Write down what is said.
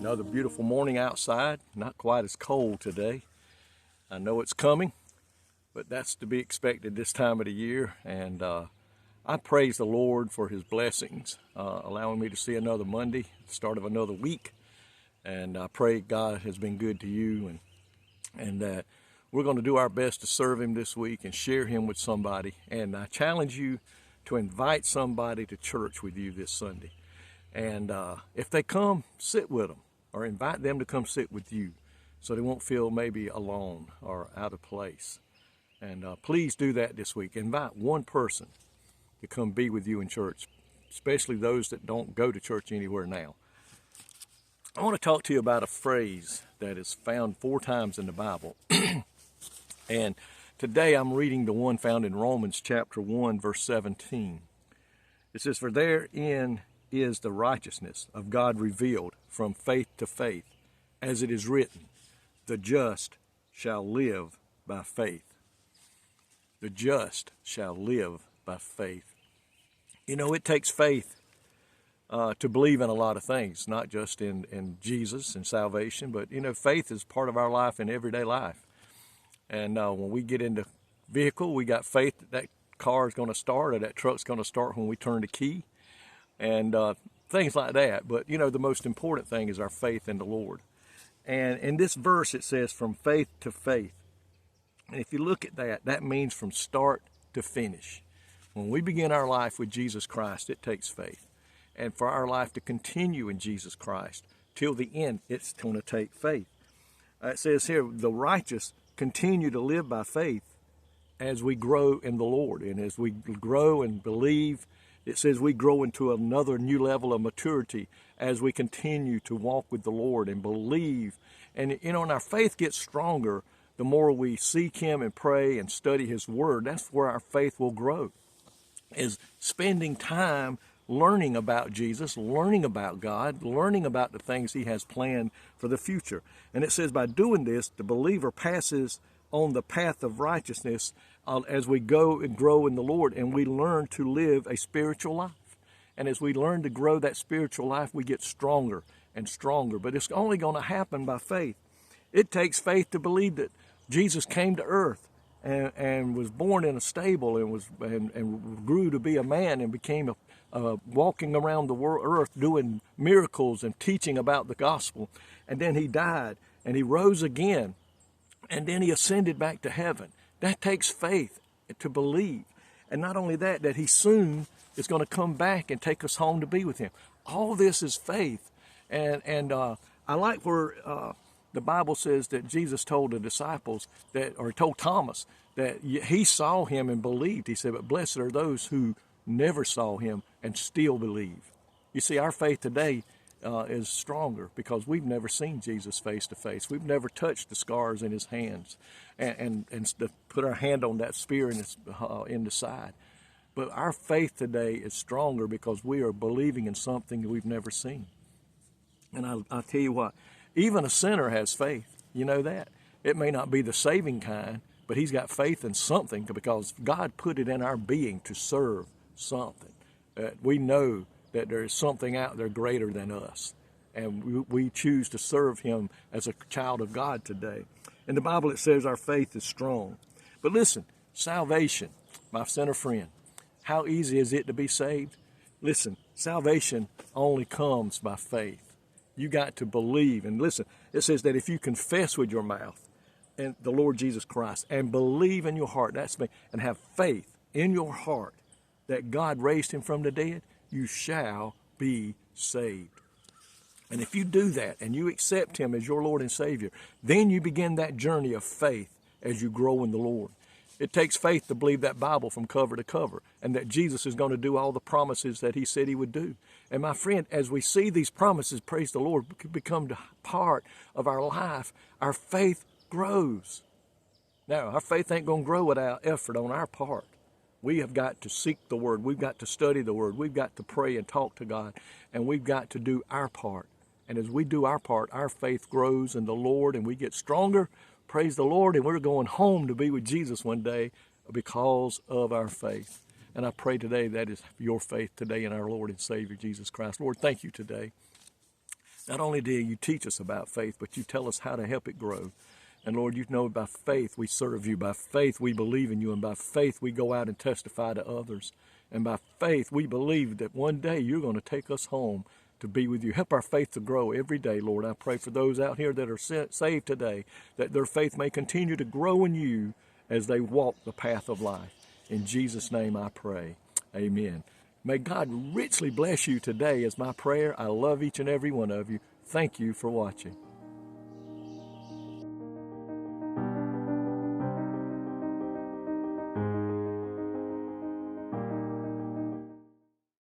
Another beautiful morning outside, not quite as cold today. I know it's coming, but that's to be expected this time of the year. And I praise the Lord for his blessings, allowing me to see another Monday, the start of another week. And I pray God has been good to you and that we're going to do our best to serve him this week and share him with somebody. And I challenge you to invite somebody to church with you this Sunday. And if they come, sit with them or invite them to come sit with you so they won't feel maybe alone or out of place. And please do that this week. Invite one person to come be with you in church, especially those that don't go to church anywhere now. I want to talk to you about a phrase that is found 4 times in the Bible. And today I'm reading the one found in Romans chapter 1, verse 17. It says, "For therein is the righteousness of God revealed from faith to faith, as it is written, the just shall live by faith." The just shall live by faith. You know, it takes faith to believe in a lot of things, not just in Jesus and salvation, but, you know, faith is part of our life in everyday life. And when we get in the vehicle, we got faith that that car is going to start or that truck's going to start when we turn the key and things like that. But, you know, the most important thing is our faith in the Lord. And in this verse, it says from faith to faith. And if you look at that, that means from start to finish. When we begin our life with Jesus Christ, it takes faith. And for our life to continue in Jesus Christ till the end, it's going to take faith. It says here, the righteous continue to live by faith as we grow in the Lord. And as we grow and believe, it says we grow into another new level of maturity as we continue to walk with the Lord and believe. And, you know, and our faith gets stronger the more we seek him and pray and study his word. That's where our faith will grow, is spending time learning about Jesus, learning about God, learning about the things he has planned for the future. And it says by doing this, the believer passes on the path of righteousness as we go and grow in the Lord, and we learn to live a spiritual life. And as we learn to grow that spiritual life, we get stronger and stronger. But it's only going to happen by faith. It takes faith to believe that Jesus came to earth and was born in a stable and grew to be a man and became walking around the earth doing miracles and teaching about the gospel. And then he died and he rose again. And then he ascended back to heaven. That takes faith to believe. And not only that, that he soon is going to come back and take us home to be with him. All this is faith. And I like where the Bible says that Jesus told the disciples that, or told Thomas that he saw him and believed. He said, but blessed are those who never saw him and still believe. You see, our faith today is stronger because we've never seen Jesus face to face. We've never touched the scars in his hands and put our hand on that spear in the side. But our faith today is stronger because we are believing in something that we've never seen. And I'll tell you what, even a sinner has faith. You know that. It may not be the saving kind, but he's got faith in something because God put it in our being to serve something. We know that there is something out there greater than us. And we choose to serve him as a child of God today. In the Bible, it says our faith is strong. But listen, salvation, my sinner friend, how easy is it to be saved? Listen, salvation only comes by faith. You got to believe. And listen, it says that if you confess with your mouth and the Lord Jesus Christ and believe in your heart, that's me, and have faith in your heart that God raised him from the dead, you shall be saved. And if you do that and you accept him as your Lord and Savior, then you begin that journey of faith as you grow in the Lord. It takes faith to believe that Bible from cover to cover and that Jesus is going to do all the promises that he said he would do. And my friend, as we see these promises, praise the Lord, become part of our life, our faith grows. Now, our faith ain't going to grow without effort on our part. We have got to seek the Word. We've got to study the Word. We've got to pray and talk to God. And we've got to do our part. And as we do our part, our faith grows in the Lord and we get stronger. Praise the Lord. And we're going home to be with Jesus one day because of our faith. And I pray today that is your faith today in our Lord and Savior, Jesus Christ. Lord, thank you today Not only do you teach us about faith, but you tell us how to help it grow. And Lord, you know by faith we serve you. By faith we believe in you. And by faith we go out and testify to others. And by faith we believe that one day you're going to take us home to be with you. Help our faith to grow every day, Lord. I pray for those out here that are saved today, that their faith may continue to grow in you as they walk the path of life. In Jesus' name I pray. Amen. May God richly bless you today is my prayer. I love each and every one of you. Thank you for watching.